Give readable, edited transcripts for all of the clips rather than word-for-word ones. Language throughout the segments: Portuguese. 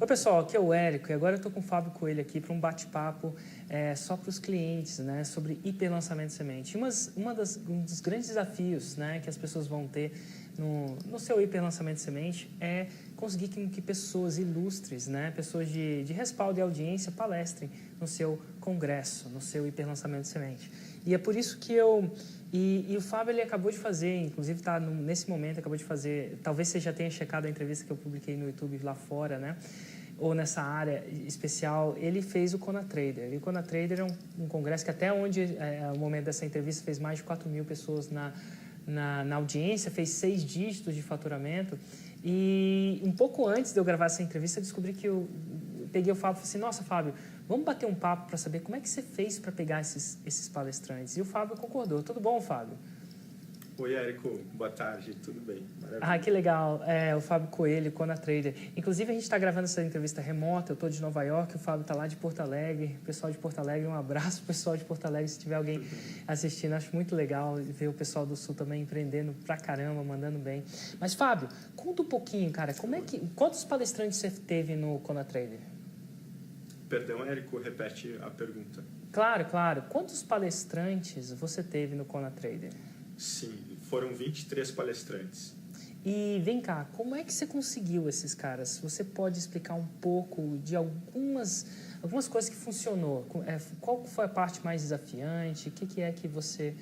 Oi, pessoal, aqui é o Érico e agora eu estou com o Fábio Coelho aqui para um bate-papo só para os clientes, né, sobre hiperlançamento de semente. Um dos grandes desafios, né, que as pessoas vão ter no seu hiperlançamento de semente é conseguir que pessoas ilustres, né, pessoas de respaldo e audiência palestrem no seu congresso, no seu hiperlançamento de semente. E é por isso que o Fábio ele acabou de fazer, inclusive está nesse momento, acabou de fazer, talvez você já tenha checado a entrevista que eu publiquei no YouTube lá fora, né? Ou nessa área especial, ele fez o ConaTrader. E o ConaTrader é um congresso que até onde, ao momento dessa entrevista, fez mais de 4.000 pessoas na audiência, fez 6 dígitos de faturamento. E um pouco antes de eu gravar essa entrevista, eu descobri que eu peguei o Fábio e falei assim, nossa, Fábio, vamos bater um papo para saber como é que você fez para pegar esses palestrantes. E o Fábio concordou. Tudo bom, Fábio? Oi, Érico. Boa tarde. Tudo bem? Maravilha. Ah, que legal. O Fábio Coelho, ConaTrader. Inclusive, a gente está gravando essa entrevista remota. Eu estou de Nova York, o Fábio está lá de Porto Alegre. Pessoal de Porto Alegre, um abraço pro pessoal de Porto Alegre. Se tiver alguém assistindo, acho muito legal ver o pessoal do Sul também empreendendo pra caramba, mandando bem. Mas, Fábio, conta um pouquinho, cara. Quantos palestrantes você teve no ConaTrader? Perdão, Érico, repete a pergunta. Claro. Quantos palestrantes você teve no ConaTrader? Sim, foram 23 palestrantes. E vem cá, como é que você conseguiu esses caras? Você pode explicar um pouco de algumas coisas que funcionou? Qual foi a parte mais desafiante? O que é que você...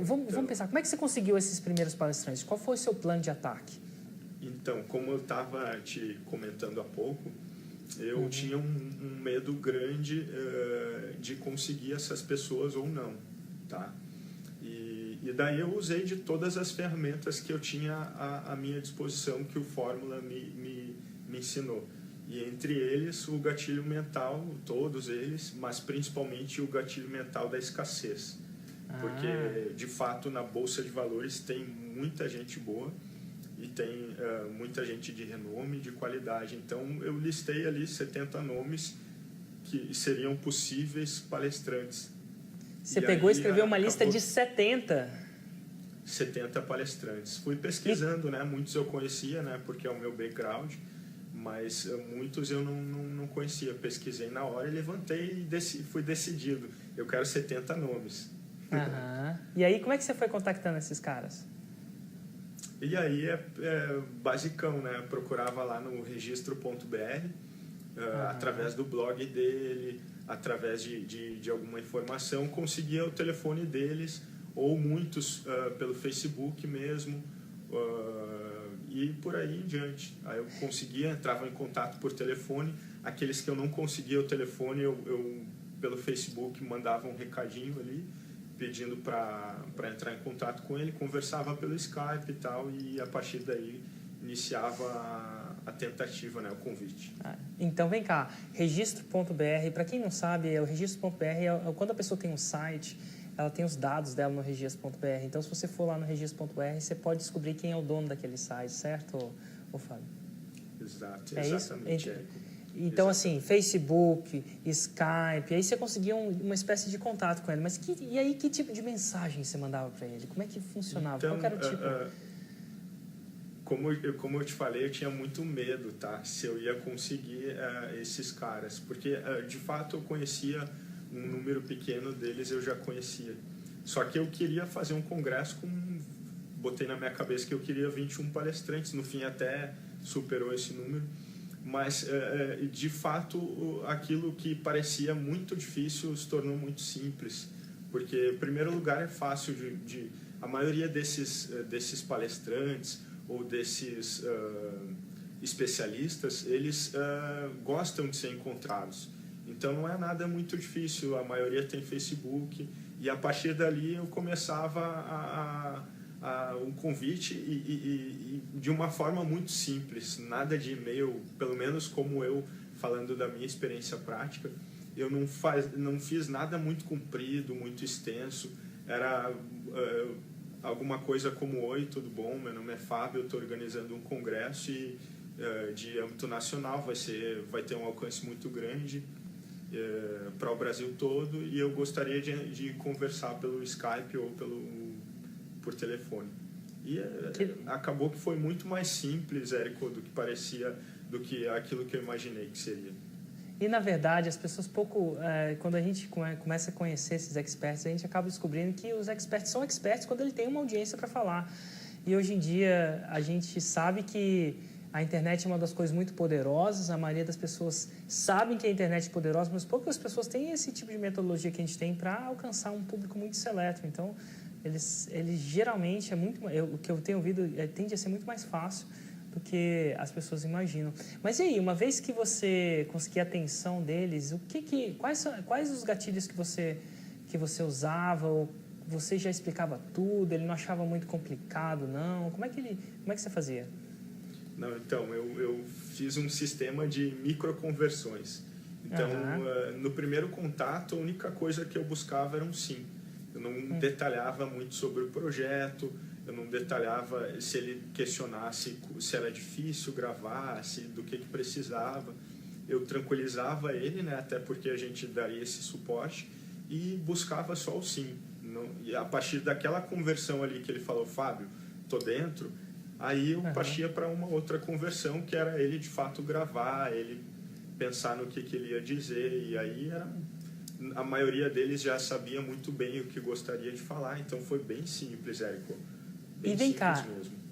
Vamos pensar, como é que você conseguiu esses primeiros palestrantes? Qual foi o seu plano de ataque? Então, como eu estava te comentando há pouco, eu tinha um medo grande de conseguir essas pessoas ou não, tá? E daí eu usei de todas as ferramentas que eu tinha à minha disposição, que o Fórmula me ensinou. E entre eles o gatilho mental, todos eles, mas principalmente o gatilho mental da escassez. Porque, de fato, na Bolsa de Valores tem muita gente boa e tem muita gente de renome, de qualidade. Então, eu listei ali 70 nomes que seriam possíveis palestrantes. Você pegou e escreveu uma lista de 70? 70 palestrantes. Fui pesquisando, né? Muitos eu conhecia, né? Porque é o meu background, mas muitos eu não conhecia. Pesquisei na hora e levantei e fui decidido. Eu quero 70 nomes. E aí, como é que você foi contactando esses caras? E aí é basicão, né? Eu procurava lá no registro.br, através do blog dele, através de alguma informação, conseguia o telefone deles, ou muitos pelo Facebook mesmo, e por aí em diante. Aí eu conseguia, entrava em contato por telefone. Aqueles que eu não conseguia o telefone, eu pelo Facebook mandava um recadinho ali, pedindo para entrar em contato com ele, conversava pelo Skype e tal, e a partir daí iniciava a tentativa, né, o convite. Então vem cá, registro.br, para quem não sabe, o registro.br é quando a pessoa tem um site, ela tem os dados dela no registro.br. Então, se você for lá no registro.br, você pode descobrir quem é o dono daquele site, certo, Fábio? Exato, exatamente. Então, assim, Facebook, Skype, aí você conseguia uma espécie de contato com ele. Mas e aí, que tipo de mensagem você mandava para ele? Como é que funcionava? Então, qual era o tipo? Como eu te falei, eu tinha muito medo, tá? Se eu ia conseguir esses caras. Porque, de fato, eu conhecia um número pequeno deles, eu já conhecia. Só que eu queria fazer um congresso botei na minha cabeça que eu queria 21 palestrantes. No fim, até superou esse número. Mas, de fato, aquilo que parecia muito difícil se tornou muito simples. Porque, em primeiro lugar, é fácil a maioria desses palestrantes ou desses especialistas, eles gostam de ser encontrados. Então, não é nada muito difícil. A maioria tem Facebook. E, a partir dali, eu começava um convite e de uma forma muito simples, nada de e-mail, pelo menos como eu, falando da minha experiência prática, eu não fiz nada muito comprido, muito extenso, era alguma coisa como: oi, tudo bom, meu nome é Fábio, eu estou organizando um congresso de âmbito nacional, vai ter um alcance muito grande para o Brasil todo, e eu gostaria de conversar pelo Skype ou por telefone. E acabou que foi muito mais simples, Érico, do que parecia do que aquilo que eu imaginei que seria. E, na verdade, as pessoas quando a gente começa a conhecer esses experts, a gente acaba descobrindo que os experts são experts quando ele tem uma audiência para falar. E, hoje em dia, a gente sabe que a internet é uma das coisas muito poderosas, a maioria das pessoas sabem que a internet é poderosa, mas poucas pessoas têm esse tipo de metodologia que a gente tem para alcançar um público muito seleto. Então, eles geralmente, o que eu tenho ouvido, tende a ser muito mais fácil do que as pessoas imaginam. Mas e aí, uma vez que você conseguir a atenção deles, quais os gatilhos que você usava? Ou você já explicava tudo? Ele não achava muito complicado, não? Como é que você fazia? Não, então, eu fiz um sistema de microconversões. Então, no primeiro contato, a única coisa que eu buscava era um sim. Eu não detalhava muito sobre o projeto, eu não detalhava se ele questionasse se era difícil gravar, do que precisava. Eu tranquilizava ele, né, até porque a gente daria esse suporte, e buscava só o sim. E a partir daquela conversão ali que ele falou, Fábio, tô dentro, aí eu partia para uma outra conversão, que era ele de fato gravar, ele pensar no que ele ia dizer, e aí a maioria deles já sabia muito bem o que gostaria de falar, então foi bem simples, Érico. E vem cá,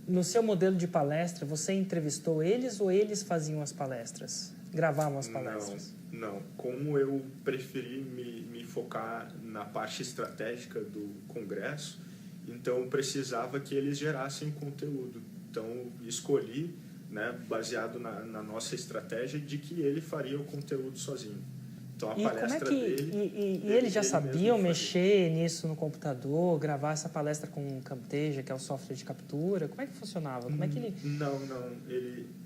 no seu modelo de palestra, você entrevistou eles ou eles faziam as palestras? Gravavam as palestras? Não. Como eu preferi me focar na parte estratégica do congresso, então eu precisava que eles gerassem conteúdo. Então, escolhi, né, baseado na nossa estratégia, de que ele faria o conteúdo sozinho. Então, a palestra dele... E eles já sabiam mexer nisso no computador, gravar essa palestra com Camtasia, que é o software de captura? Como é que funcionava? Como é que ele... Não.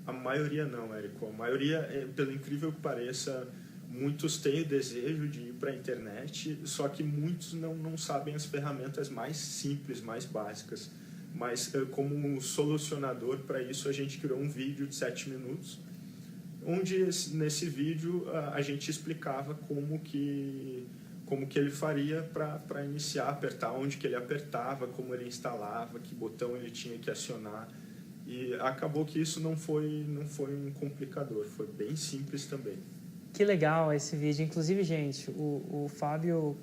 A maioria não, Érico. A maioria, pelo incrível que pareça, muitos têm o desejo de ir para a internet, só que muitos não sabem as ferramentas mais simples, mais básicas. Mas, como um solucionador para isso, a gente criou um vídeo de 7 minutos, onde nesse vídeo a gente explicava como que ele faria para iniciar, apertar, onde que ele apertava, como ele instalava, que botão ele tinha que acionar. E acabou que isso não foi um complicador, foi bem simples também. Que legal esse vídeo. Inclusive, gente, o Fábio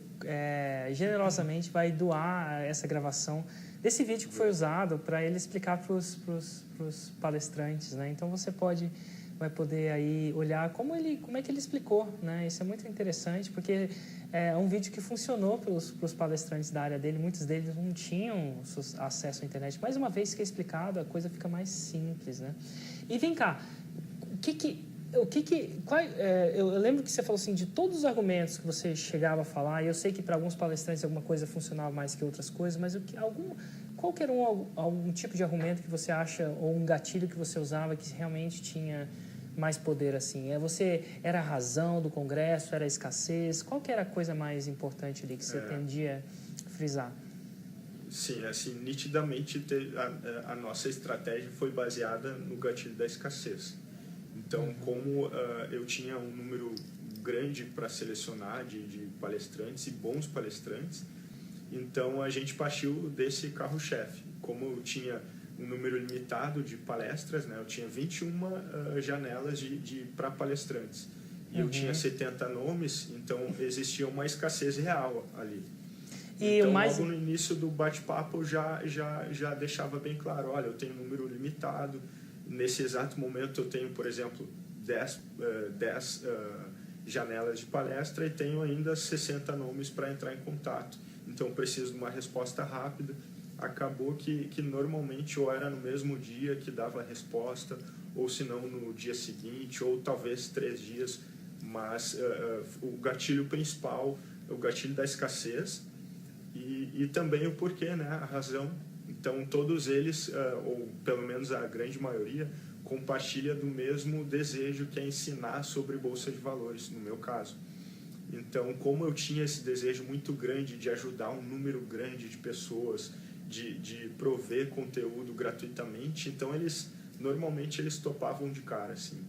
generosamente vai doar essa gravação desse vídeo que foi usado para ele explicar para os palestrantes, né? Então você vai poder aí olhar como é que ele explicou, né? Isso é muito interessante, porque é um vídeo que funcionou para os palestrantes da área dele. Muitos deles não tinham acesso à internet. Mais uma vez que é explicado, a coisa fica mais simples, né? E vem cá, eu lembro que você falou assim, de todos os argumentos que você chegava a falar, e eu sei que para alguns palestrantes alguma coisa funcionava mais que outras coisas, mas qualquer algum tipo de argumento que você acha, ou um gatilho que você usava que realmente tinha mais poder, assim? Era a razão do congresso, era a escassez? Qual que era a coisa mais importante ali que você tendia a frisar? Sim, assim, nitidamente a nossa estratégia foi baseada no gatilho da escassez. Então, como eu tinha um número grande para selecionar de palestrantes e bons palestrantes, então a gente partiu desse carro-chefe. Como eu tinha um número limitado de palestras, né, eu tinha 21 janelas para palestrantes. E eu tinha 70 nomes, então existia uma escassez real ali. E então, logo no início do bate-papo, já deixava bem claro, olha, eu tenho um número limitado. Nesse exato momento eu tenho, por exemplo, 10 janelas de palestra e tenho ainda 60 nomes para entrar em contato. Então preciso de uma resposta rápida. Acabou que normalmente ou era no mesmo dia que dava a resposta, ou se não no dia seguinte, ou talvez 3 dias. Mas o gatilho principal é o gatilho da escassez e também o porquê, né? A razão. Então, todos eles, ou pelo menos a grande maioria, compartilha do mesmo desejo, que é ensinar sobre Bolsa de Valores, no meu caso. Então, como eu tinha esse desejo muito grande de ajudar um número grande de pessoas, de prover conteúdo gratuitamente, então normalmente eles topavam de cara, assim.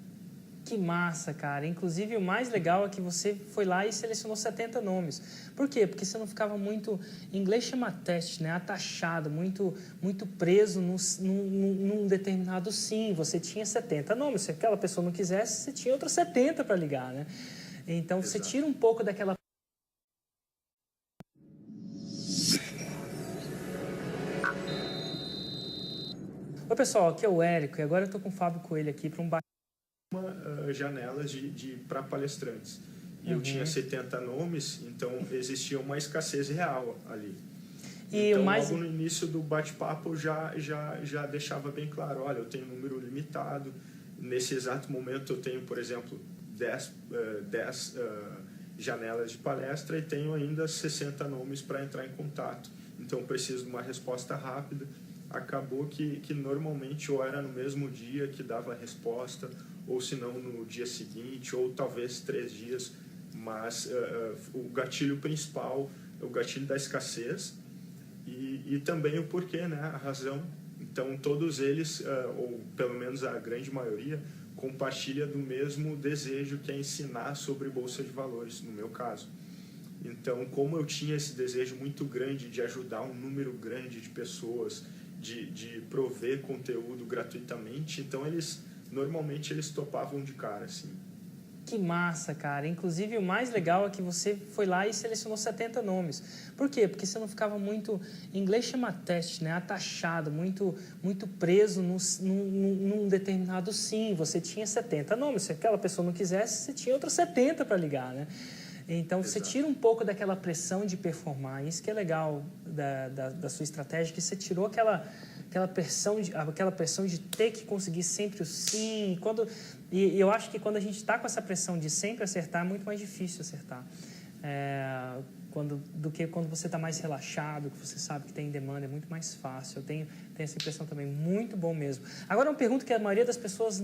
Que massa, cara. Inclusive, o mais legal é que você foi lá e selecionou 70 nomes. Por quê? Porque você não ficava muito... Em inglês chama teste, né? Atachado, muito preso num determinado sim. Você tinha 70 nomes. Se aquela pessoa não quisesse, você tinha outros 70 para ligar, né? Então, você tira um pouco daquela... Oi, pessoal. Aqui é o Érico e agora eu estou com o Fábio Coelho aqui para um janelas para palestrantes. E eu tinha 70 nomes, então existia uma escassez real ali. E então, mais... logo no início do bate-papo, já deixava bem claro, olha, eu tenho um número limitado. Nesse exato momento, eu tenho, por exemplo, 10 janelas de palestra e tenho ainda 60 nomes para entrar em contato. Então, preciso de uma resposta rápida. Acabou que normalmente ou era no mesmo dia que dava a resposta, ou se não no dia seguinte, ou talvez 3 dias, mas o gatilho principal é o gatilho da escassez e também o porquê, né? A razão. Então, todos eles, ou pelo menos a grande maioria, compartilha do mesmo desejo, que é ensinar sobre Bolsa de Valores, no meu caso. Então, como eu tinha esse desejo muito grande de ajudar um número grande de pessoas, de prover conteúdo gratuitamente, então normalmente eles topavam de cara, assim. Que massa, cara. Inclusive, o mais legal é que você foi lá e selecionou 70 nomes. Por quê? Porque você não ficava muito... Em inglês chama teste, né? Atachado, muito preso num determinado sim. Você tinha 70 nomes. Se aquela pessoa não quisesse, você tinha outros 70 para ligar, né? Então, você tira um pouco daquela pressão de performar. Isso que é legal da sua estratégia, que você tirou aquela pressão de ter que conseguir sempre o sim. E eu acho que quando a gente está com essa pressão de sempre acertar, é muito mais difícil acertar. Do que quando você está mais relaxado, que você sabe que tem demanda, é muito mais fácil. Eu tenho essa impressão também, muito bom mesmo. Agora, uma pergunta que a maioria das pessoas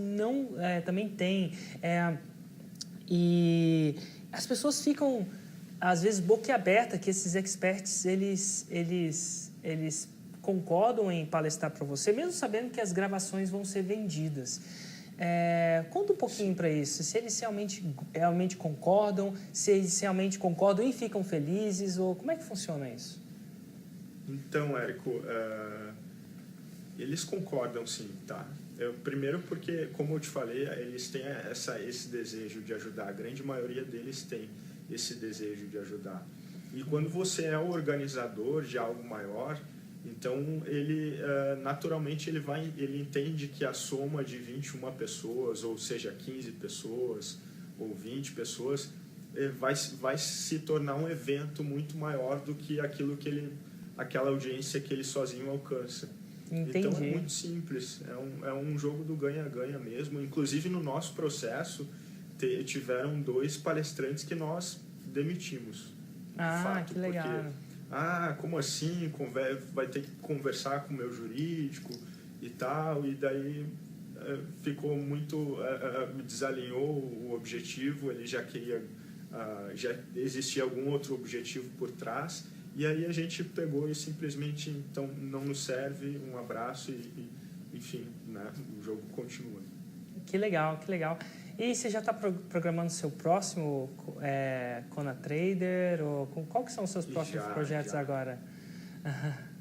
também tem, e as pessoas ficam, às vezes, boquiabertas que esses experts, eles concordam em palestrar para você, mesmo sabendo que as gravações vão ser vendidas. Conta um pouquinho para isso, se eles realmente concordam, se eles realmente concordam e ficam felizes, ou como é que funciona isso? Então, Érico, eles concordam sim, tá? Primeiro porque, como eu te falei, eles têm esse desejo de ajudar, a grande maioria deles tem esse desejo de ajudar. E quando você é o organizador de algo maior, então ele naturalmente ele entende que a soma de 21 pessoas, ou seja, 15 pessoas ou 20 pessoas, vai se tornar um evento muito maior do que aquela audiência que ele sozinho alcança. Entendi. Então é muito simples, é um jogo do ganha-ganha mesmo. Inclusive no nosso processo tiveram 2 palestrantes que nós demitimos. Que legal. Porque, como assim? Vai ter que conversar com o meu jurídico e tal, e daí ficou muito... desalinhou o objetivo, ele já queria... já existia algum outro objetivo por trás, e aí a gente pegou e simplesmente, então, não nos serve, um abraço e enfim, né? O jogo continua. Que legal, que legal. E você já está programando o seu próximo Kona Trader? Ou qual que são os seus próximos projetos agora?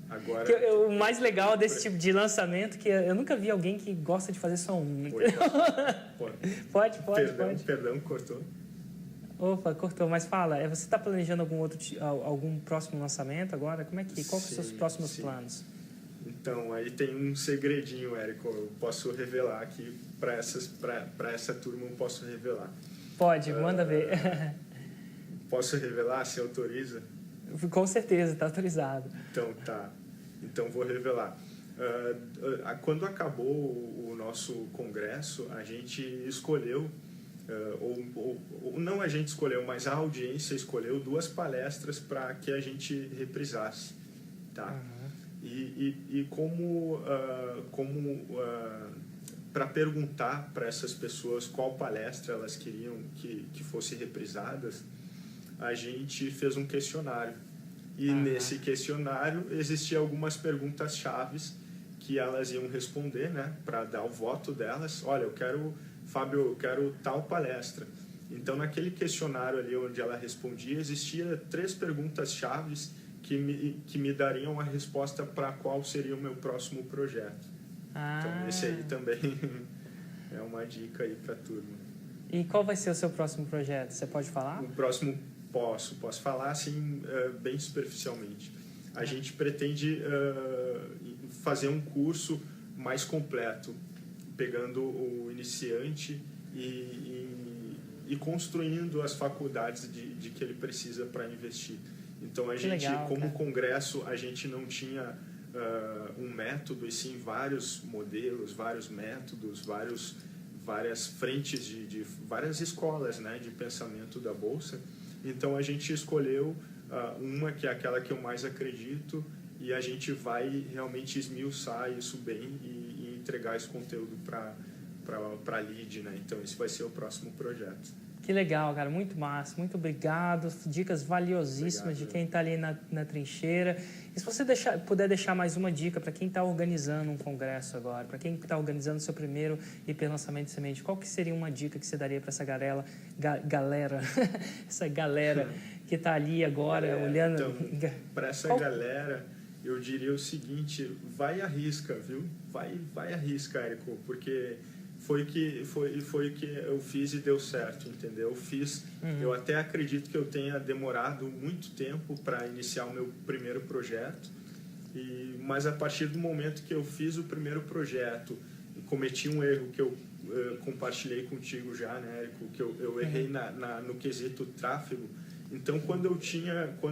Agora o mais legal desse tipo de lançamento é que eu nunca vi alguém que gosta de fazer só um. Pode. Perdão, cortou. Opa, cortou, mas fala, você está planejando algum próximo lançamento agora? Quais são os seus próximos planos? Então, aí tem um segredinho, Érico, eu posso revelar aqui para essa turma, eu posso revelar. Pode, manda ver. Posso revelar, se autoriza? Com certeza, está autorizado. Então, tá. Então, vou revelar. Quando acabou o nosso congresso, a gente escolheu, ou não a gente escolheu, mas a audiência escolheu 2 palestras para que a gente reprisasse, tá? E como para perguntar para essas pessoas qual palestra elas queriam que fosse reprisadas, a gente fez um questionário. E nesse questionário existiam algumas perguntas chaves que elas iam responder, né, para dar o voto delas. Olha, eu quero Fábio, eu quero tal palestra. Então, naquele questionário ali onde ela respondia, existia 3 perguntas-chave que me dariam a resposta para qual seria o meu próximo projeto. Então, esse aí também é uma dica aí para a turma. E qual vai ser o seu próximo projeto? Você pode falar? O próximo posso falar assim, bem superficialmente. A gente pretende fazer um curso mais completo, pegando o iniciante e construindo as faculdades de que ele precisa para investir. Então, a gente, legal, como cara. congresso, a gente não tinha um método, e sim vários modelos, vários métodos, várias frentes de várias escolas, né, de pensamento da Bolsa. Então, a gente escolheu uma que é aquela que eu mais acredito, e a gente vai realmente esmiuçar isso bem e entregar esse conteúdo para a lead, né? Então, esse vai ser o próximo projeto. Que legal, cara. Muito massa. Muito obrigado. Dicas valiosíssimas de quem está ali na trincheira. E se você puder deixar mais uma dica para quem está organizando um congresso agora, para quem está organizando seu primeiro IP lançamento de semente, qual que seria uma dica que você daria para essa galera essa galera que está ali agora olhando? Então, para essa galera, eu diria o seguinte: vai à risca, viu? Vai à risca, Érico, porque foi o que eu fiz e deu certo, entendeu? Eu até acredito que eu tenha demorado muito tempo para iniciar o meu primeiro projeto, mas a partir do momento que eu fiz o primeiro projeto e cometi um erro que eu compartilhei contigo já, né, Érico, que eu errei no quesito tráfego. Então, quando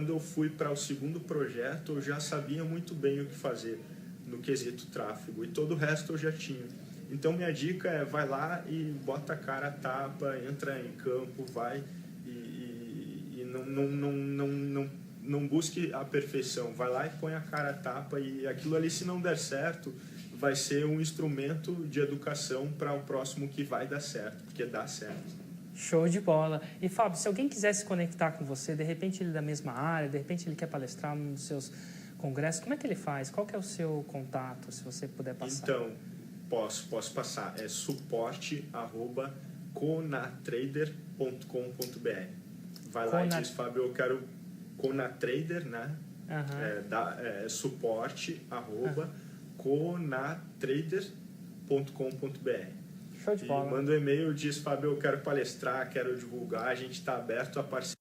eu fui para o segundo projeto, eu já sabia muito bem o que fazer no quesito tráfego, e todo o resto eu já tinha. Então, minha dica é: vai lá e bota a cara a tapa, entra em campo, vai e não busque a perfeição. Vai lá e põe a cara a tapa, e aquilo ali, se não der certo, vai ser um instrumento de educação para o próximo que vai dar certo, porque dá certo. Show de bola. E, Fábio, se alguém quiser se conectar com você, de repente ele é da mesma área, de repente ele quer palestrar num dos seus congressos, como é que ele faz? Qual que é o seu contato, se você puder passar? Então, posso passar. É suporte@conatrader.com.br. Vai lá e diz: Fábio, eu quero Conatrader, né? suporte@conatrader.com.br. Show de bola. E manda um e-mail, diz: Fábio, eu quero palestrar, quero divulgar. A gente está aberto a parceria.